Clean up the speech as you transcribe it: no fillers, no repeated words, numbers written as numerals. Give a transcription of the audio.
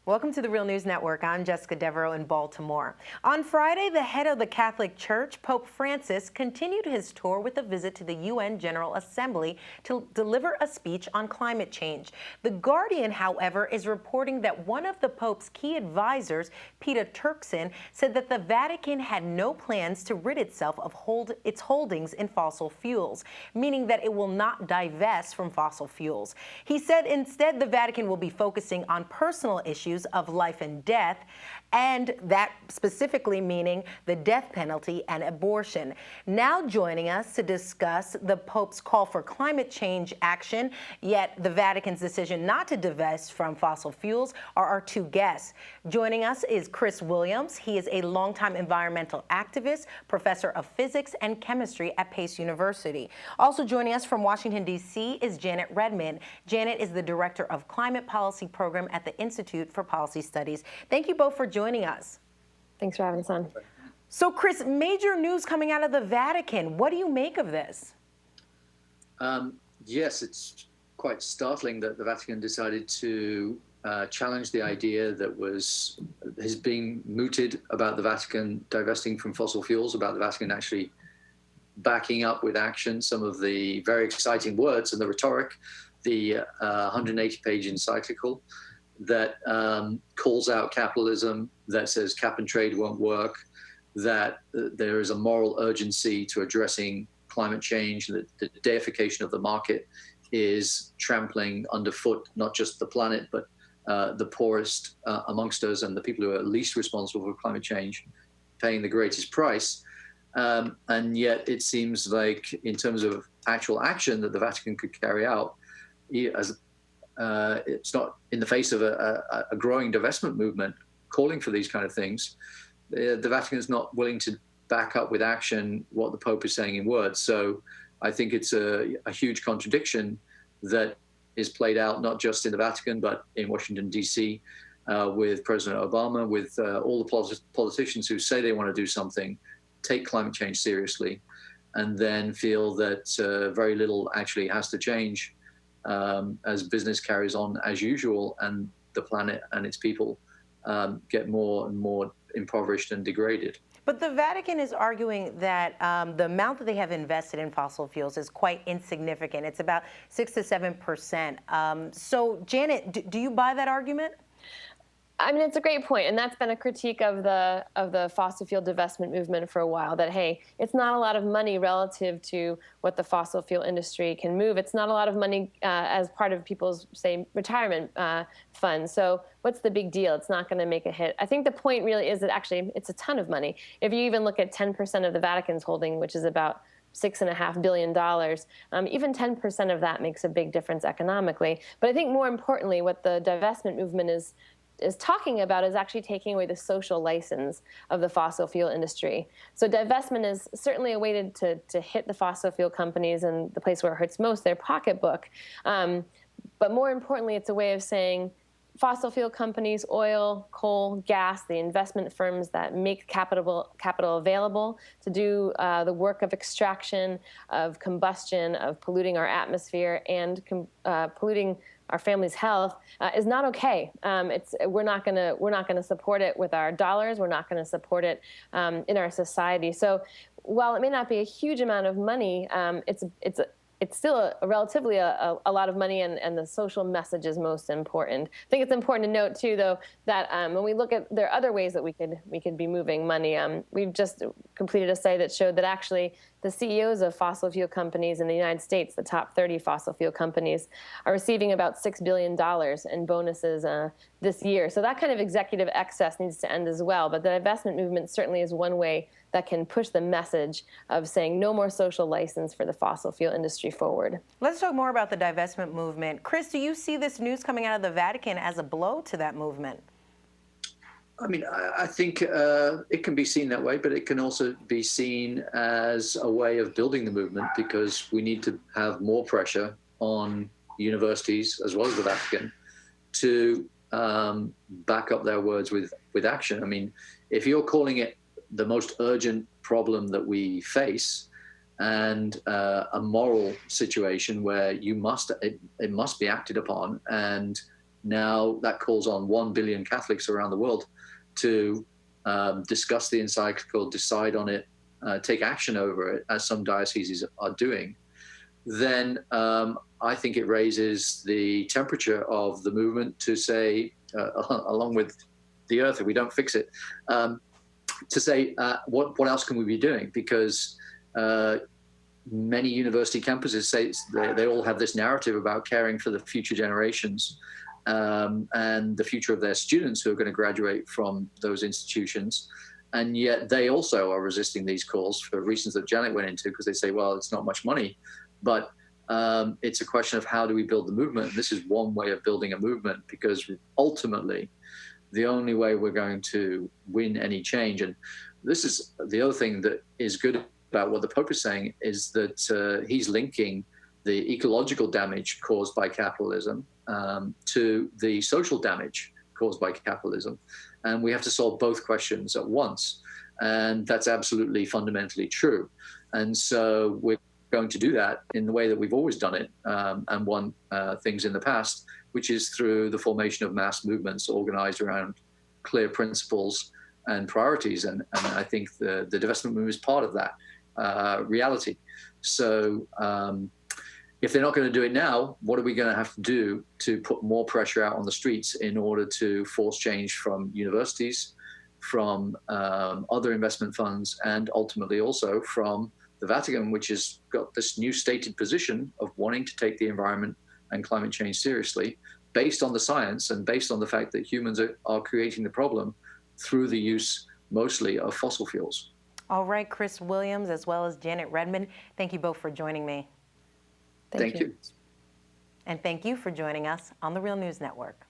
Welcome to the Real News Network. I'm Jessica Devereaux in Baltimore. On Friday, the head of the Catholic Church, Pope Francis, continued his tour with a visit to the UN General Assembly to deliver a speech on climate change. The Guardian, however, is reporting that one of the Pope's key advisors, Peter Turkson, said that the Vatican had no plans to rid itself of its holdings in fossil fuels, meaning that it will not divest from fossil fuels. He said instead the Vatican will be focusing on personal issues of life and death, and that specifically meaning the death penalty and abortion. Now joining us to discuss the Pope's call for climate change action, yet the Vatican's decision not to divest from fossil fuels, are our two guests. Joining us is Chris Williams. He is a longtime environmental activist, professor of physics and chemistry at Pace University. Also joining us from Washington, D.C. is Janet Redman. Janet is the director of climate policy program at the Institute for Policy Studies. Thank you both for joining us. Thanks for having us on. So, Chris, major news coming out of the Vatican. What do you make of this? Yes, it's quite startling that the Vatican decided to challenge the idea that has been mooted about the Vatican divesting from fossil fuels, about the Vatican actually backing up with action some of the very exciting words and the rhetoric, the 180-page encyclical that calls out capitalism, that says cap and trade won't work, that there is a moral urgency to addressing climate change, that the deification of the market is trampling underfoot not just the planet, but the poorest amongst us and the people who are least responsible for climate change paying the greatest price. And yet it seems like in terms of actual action that the Vatican could carry out, it's not in the face of a growing divestment movement calling for these kind of things. The Vatican is not willing to back up with action what the Pope is saying in words. So I think it's a huge contradiction that is played out not just in the Vatican, but in Washington, D.C., with President Obama, with all the politicians who say they want to do something, take climate change seriously, and then feel that very little actually has to change as business carries on as usual and the planet and its people get more and more impoverished and degraded. But the Vatican is arguing that the amount that they have invested in fossil fuels is quite insignificant. It's about 6 to 7%. So, Janet, do you buy that argument? I mean, it's a great point, and that's been a critique of the fossil fuel divestment movement for a while, that, hey, it's not a lot of money relative to what the fossil fuel industry can move. It's not a lot of money as part of people's, say, retirement funds. So what's the big deal? It's not going to make a hit. I think the point really is that actually it's a ton of money. If you even look at 10% of the Vatican's holding, which is about $6.5 billion, even 10% of that makes a big difference economically. But I think more importantly, what the divestment movement is talking about is actually taking away the social license of the fossil fuel industry. So divestment is certainly a way to hit the fossil fuel companies and the place where it hurts most, their pocketbook. But more importantly, it's a way of saying fossil fuel companies, oil, coal, gas, the investment firms that make capital available to do the work of extraction, of combustion, of polluting our atmosphere and polluting our family's health is not okay. We're not gonna support it with our dollars. We're not gonna support it in our society. So while it may not be a huge amount of money, it's still relatively a lot of money, and the social message is most important. I think it's important to note too, though, that when we look at, there are other ways that we could be moving money. We've just completed a study that showed that actually the CEOs of fossil fuel companies in the United States, the top 30 fossil fuel companies, are receiving about $6 billion in bonuses this year. So that kind of executive excess needs to end as well. But the investment movement certainly is one way that can push the message of saying no more social license for the fossil fuel industry forward. Let's talk more about the divestment movement. Chris, do you see this news coming out of the Vatican as a blow to that movement? I mean, I think it can be seen that way, but it can also be seen as a way of building the movement, because we need to have more pressure on universities as well as the Vatican to back up their words with action. I mean, if you're calling it the most urgent problem that we face and a moral situation where it must be acted upon, and Now that calls on 1 billion Catholics around the world to discuss the encyclical, decide on it, take action over it, as some dioceses are doing, then I think it raises the temperature of the movement to say, along with the earth, if we don't fix it, to say, what else can we be doing? Because many university campuses say they all have this narrative about caring for the future generations and the future of their students who are going to graduate from those institutions. And yet they also are resisting these calls for reasons that Janet went into, because they say, well, it's not much money, but it's a question of how do we build the movement? And this is one way of building a movement, because ultimately the only way we're going to win any change, and this is the other thing that is good about what the Pope is saying, is that he's linking the ecological damage caused by capitalism to the social damage caused by capitalism. And we have to solve both questions at once. And that's absolutely fundamentally true. And so we're going to do that in the way that we've always done it and won things in the past, which is through the formation of mass movements organized around clear principles and priorities. And I think the divestment movement is part of that reality. So if they're not going to do it now, what are we going to have to do to put more pressure out on the streets in order to force change from universities, from other investment funds, and ultimately also from the Vatican, which has got this new stated position of wanting to take the environment and climate change seriously, based on the science and based on the fact that humans are creating the problem through the use mostly of fossil fuels. All right, Chris Williams, as well as Janet Redman, thank you both for joining me. Thank you. And thank you for joining us on the Real News Network.